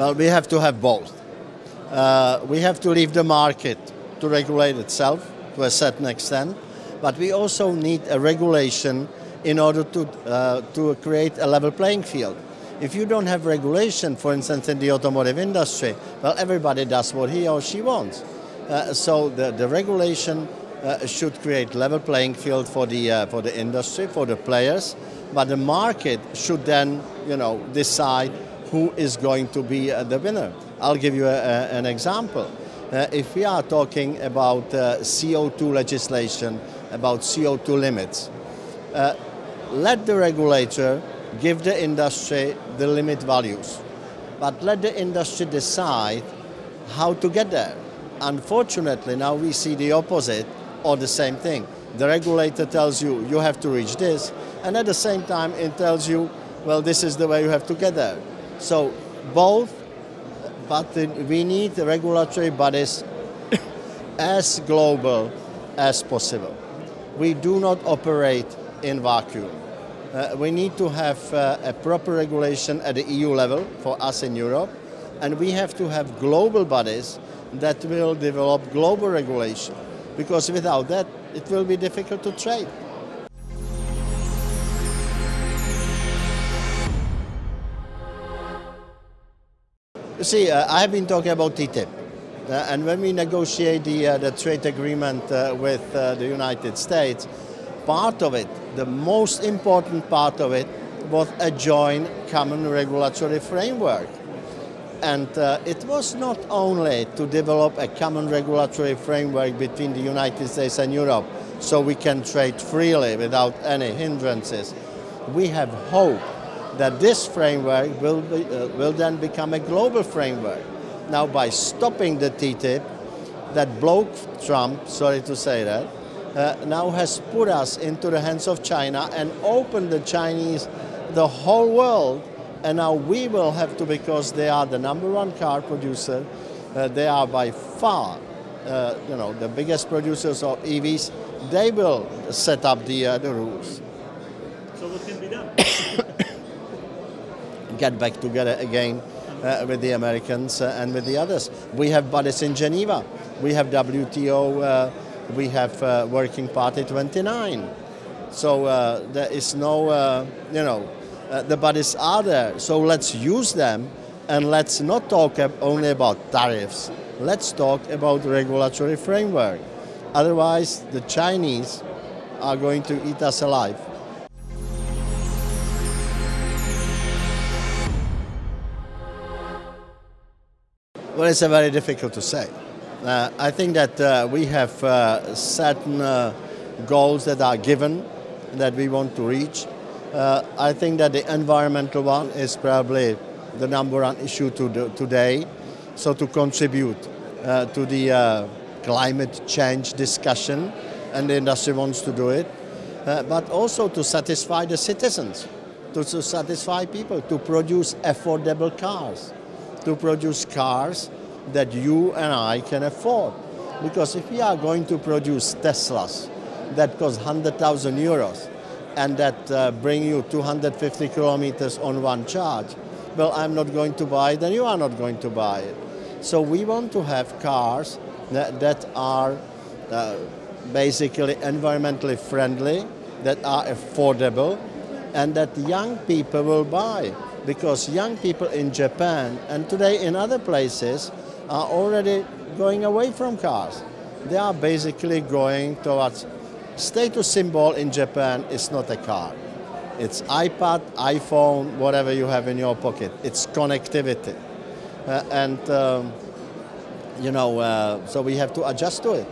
Well, we have to have both. We have to leave the market to regulate itself to a certain extent, but we also need a regulation in order to create a level playing field. If you don't have regulation, for instance, in the automotive industry, well, everybody does what he or she wants. So the regulation should create level playing field for the industry, for the players, but the market should then, decide who is going to be the winner. I'll give you an example. If we are talking about CO2 legislation, about CO2 limits, let the regulator give the industry the limit values, but let the industry decide how to get there. Unfortunately, now we see the opposite or the same thing. The regulator tells you, you have to reach this, and at the same time it tells you, well, this is the way you have to get there. So both, but we need the regulatory bodies as global as possible. We do not operate in vacuum. We need to have a proper regulation at the EU level for us in Europe, and we have to have global bodies that will develop global regulation, because without that it will be difficult to trade. You see, I have been talking about TTIP, and when we negotiate the trade agreement with the United States, part of it, the most important part of it, was a joint common regulatory framework. And it was not only to develop a common regulatory framework between the United States and Europe so we can trade freely without any hindrances. We have hope that this framework will then become a global framework. Now, by stopping the TTIP, that bloke Trump, sorry to say that, now has put us into the hands of China and opened the whole world, and now we will have to, because they are the #1 car producer, they are by far, the biggest producers of EVs, they will set up the rules. So what can be done? Get back together again with the Americans and with the others. We have bodies in Geneva, we have WTO, we have Working Party 29. So there is no, the bodies are there. So let's use them, and let's not talk only about tariffs. Let's talk about regulatory framework. Otherwise, the Chinese are going to eat us alive. Well, it's very difficult to say. I think that we have certain goals that are given that we want to reach. I think that the environmental one is probably the #1 issue today. So to contribute to the climate change discussion, and the industry wants to do it, but also to satisfy the citizens, to satisfy people, to produce affordable cars, to produce cars that you and I can afford. Because if we are going to produce Teslas that cost 100,000 euros and that bring you 250 kilometers on one charge, well, I'm not going to buy it and you are not going to buy it. So we want to have cars that are basically environmentally friendly, that are affordable, and that young people will buy. Because young people in Japan and today in other places are already going away from cars. They are basically going towards status symbol in Japan is not a car. It's iPad, iPhone, whatever you have in your pocket. It's connectivity. So we have to adjust to it.